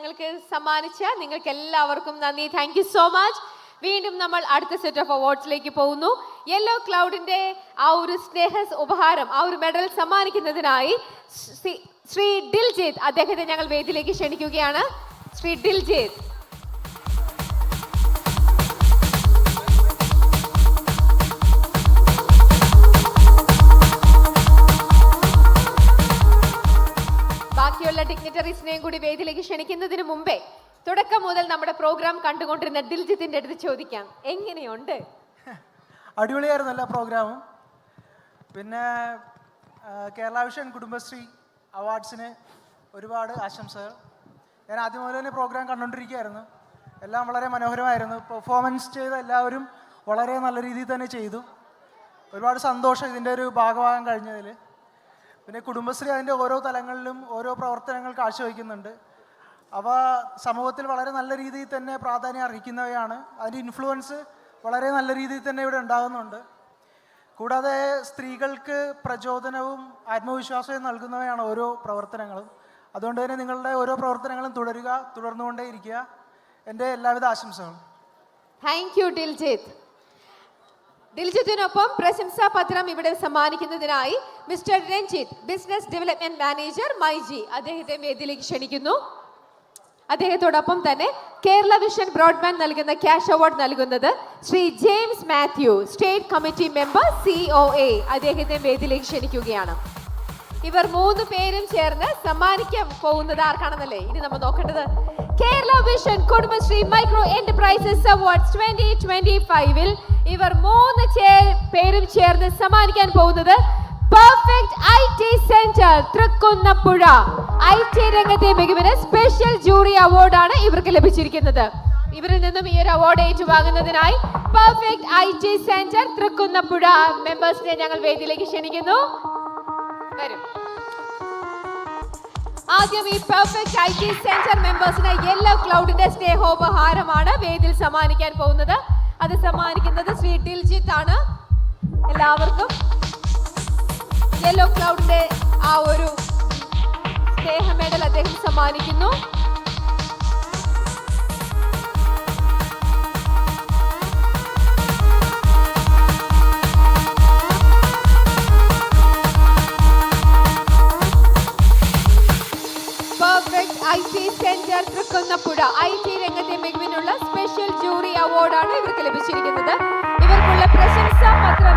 ഞങ്ങൾക്ക് സമ്മാനിച്ച നിങ്ങൾക്ക് എല്ലാവർക്കും നന്ദി. Thank you so much. വീണ്ടും നമ്മൾ അടുത്ത സെറ്റ് ഓഫ് അവാർഡ്സിലേക്ക് പോകുന്നു. യെല്ലോ ക്ലൗഡിന്റെ ആ ഒരു സ്നേഹ ഉപഹാരം, ആ ഒരു മെഡൽ സമ്മാനിക്കുന്നതിനായി ശ്രീ ദിൽജിത്ത് അദ്ദേഹത്തെ ഞങ്ങൾ വേദിയിലേക്ക് ക്ഷണിക്കുകയാണ്. ശ്രീ ദിൽജിത്ത്. ബാക്കിയുള്ള ഡിഗ്നിറ്ററീസിനെയും കൂടി വേദിയിലേക്ക് ക്ഷണിക്കുന്നതിന് മുമ്പേ തുടക്കം മുതൽ നമ്മുടെ പ്രോഗ്രാം കണ്ടുകൊണ്ടിരുന്ന ദിൽജിത്തിന്റെ അടുത്ത് ചോദിക്കാം, എങ്ങനെയുണ്ട്? അടിപൊളിയായിരുന്നു എല്ലാ പ്രോഗ്രാമും. പിന്നെ കേരള വിഷൻ കുടുംബശ്രീ അവാർഡ്സിന് ഒരുപാട് ആശംസകൾ. ഞാൻ ആദ്യം മുതൽ തന്നെ പ്രോഗ്രാം കണ്ടുകൊണ്ടിരിക്കുകയായിരുന്നു. എല്ലാം വളരെ മനോഹരമായിരുന്നു. പെർഫോമൻസ് ചെയ്ത എല്ലാവരും വളരെ നല്ല രീതിയിൽ തന്നെ ചെയ്തു. ഒരുപാട് സന്തോഷം ഇതിൻ്റെ ഒരു ഭാഗമാകാൻ കഴിഞ്ഞതിൽ. പിന്നെ കുടുംബശ്രീ അതിൻ്റെ ഓരോ തലങ്ങളിലും ഓരോ പ്രവർത്തനങ്ങൾ കാഴ്ചവെക്കുന്നുണ്ട്. അവ സമൂഹത്തിൽ വളരെ നല്ല രീതിയിൽ തന്നെ പ്രാധാന്യം അർഹിക്കുന്നവയാണ്. അതിൻ്റെ ഇൻഫ്ലുവൻസ് വളരെ നല്ല രീതിയിൽ തന്നെ ഇവിടെ ഉണ്ടാകുന്നുണ്ട്. കൂടാതെ സ്ത്രീകൾക്ക് പ്രചോദനവും ആത്മവിശ്വാസവും നൽകുന്നവയാണ് ഓരോ പ്രവർത്തനങ്ങളും. അതുകൊണ്ട് തന്നെ നിങ്ങളുടെ ഓരോ പ്രവർത്തനങ്ങളും തുടർന്നുകൊണ്ടേയിരിക്കുക. എൻ്റെ എല്ലാവിധ ആശംസകളും. Thank you Diljith. ദിൽജിത്തിനൊപ്പം പ്രശംസാ പത്രം ഇവിടെ സമ്മാനിക്കുന്നതിനായി mister Ranjith, business development manager MyG, അദ്ദേഹത്തെ വേദിയിലേക്ക് ക്ഷണിക്കുന്നു. അദ്ദേഹത്തോടൊപ്പം തന്നെ കേരള വിഷൻ ബ്രോഡ്ബാൻഡ് നൽകുന്ന ക്യാഷ് അവാർഡ് നൽകുന്നത് Shri James Mathew, state committee member COA, അദ്ദേഹത്തെ വേദിയിലേക്ക് ക്ഷണിക്കുകയാണ്. ഇവർ 3 പേരും ചേർന്ന് സമ്മാനിക്കാൻ പോകുന്നത് ആർക്കാണെന്നല്ലേ ഇനി നമ്മൾ നോക്കേണ്ടത്. Kerala vision Kudumbashree micro enterprises awards 2025-ൽ ഇവർ 3 പേരും ചേർന്ന് സമ്മാനിക്കാൻ പോകുന്നത് perfect IT centre Thrikkunnapuzha. IT രംഗത്തെ മികവിന് സ്പെഷ്യൽ ജൂറി അവാർഡാണ് ഇവർക്ക് ലഭിച്ചിരിക്കുന്നത്. ഇവരിൽ നിന്നും ഈ ഒരു അവാർഡ് ഏറ്റുവാങ്ങുന്നതിനായി പെർഫെക്റ്റ് IT സെന്റർ തൃക്കുന്നപ്പുഴ മെമ്പേഴ്സിനെ ഞങ്ങൾ വേദിയിലേക്ക് ക്ഷണിക്കുന്നു. വരും. ആദ്യം ഈ പെർഫെക്റ്റ് IT സെന്റർ മെമ്പേഴ്സിന് യെല്ലോ ക്ലൗഡിന്റെ സ്നേഹോപഹാരമാണ് വേദിയിൽ സമ്മാനിക്കാൻ പോകുന്നത്. അത് സമ്മാനിക്കുന്നത് ശ്രീ ദിൽജിത്ത് ആണ്. എല്ലാവർക്കും യെല്ലോ ക്ലൗഡിന്റെ ആ ഒരു സ്നേഹ മെഡൽ അദ്ദേഹം സമ്മാനിക്കുന്നു. Perfect IT centre Thrikkunnapuzha IT രംഗത്തെ മികവിനുള്ള സ്പെഷ്യൽ ജൂറി അവാർഡാണ് ഇവർക്ക് ലഭിച്ചിരിക്കുന്നത്. ഇവർക്കുള്ള പ്രശംസാ പത്രം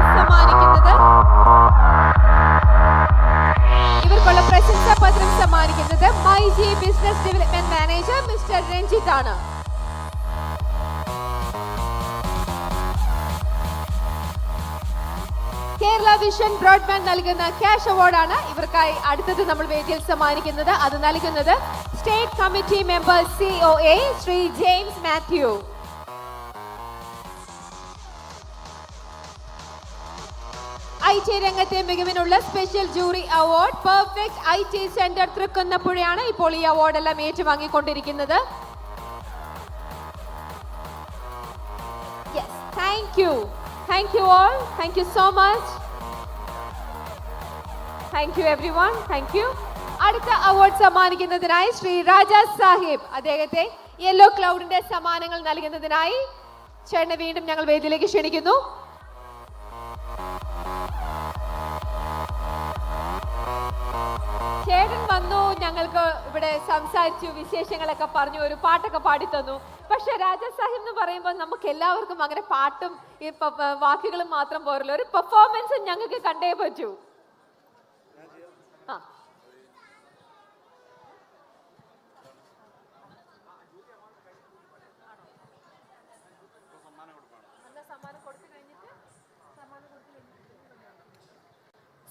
സമ്മാനിക്കുന്നത് MyG business development manager mister Ranjith ആണ്. കേരള വിഷൻ ബ്രോഡ്ബാൻഡ് നൽകുന്ന ക്യാഷ് അവാർഡാണ് ഇവർക്കായി അടുത്തത് നമ്മൾ വേദിയിൽ സമ്മാനിക്കുന്നത്. അത് നൽകുന്നത് state committee member COA Shri James Mathew. IT രംഗത്തെ മികവിനുള്ള special jury award perfect IT centre തൃക്കുന്നപ്പുഴയാണ് ഇപ്പോൾ ഈ അവാർഡ് എല്ലാം ഏറ്റുവാങ്ങിക്കൊണ്ടിരിക്കുന്നത്. Thank you all. Thank you so much. Thank you everyone. Thank you. അടുത്ത അവാർഡ് സമ്മാനിക്കുന്നതിനായി ശ്രീ രാജാ സാഹിബ്, അദ്ദേഹത്തെ യെല്ലോ ക്ലൗഡിന്റെ സമ്മാനങ്ങൾ നൽകുന്നതിനായി ചേട്ടനെ വീണ്ടും ഞങ്ങൾ വേദിയിലേക്ക് ക്ഷണിക്കുന്നു. ചേട്ടൻ വന്നു, ഞങ്ങൾക്ക് ഇവിടെ സംസാരിച്ചു, വിശേഷങ്ങളൊക്കെ പറഞ്ഞു, ഒരു പാട്ടൊക്കെ പാടിത്തന്നു. പക്ഷെ രാജാ സാഹിബ് എന്ന് പറയുമ്പോൾ നമുക്ക് എല്ലാവർക്കും അങ്ങനെ പാട്ടും ഈ വാക്കുകളും മാത്രം പോരല്ലോ, ഒരു പെർഫോമൻസ് ഞങ്ങൾക്ക് കണ്ടേ പറ്റൂ.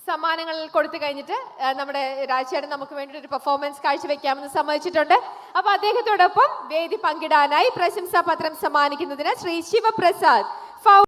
സമ്മാനങ്ങൾ കൊടുത്തു കഴിഞ്ഞിട്ട് നമ്മുടെ രാജേട്ടൻ നമുക്ക് വേണ്ടി ഒരു പെർഫോമൻസ് കാഴ്ചവെക്കാമെന്ന് സമ്മതിച്ചിട്ടുണ്ട്. അപ്പൊ അദ്ദേഹത്തോടൊപ്പം വേദി പങ്കിടാനായി പ്രശംസാ പത്രം സമ്മാനിക്കുന്നതിന് ശ്രീ ശിവപ്രസാദ്,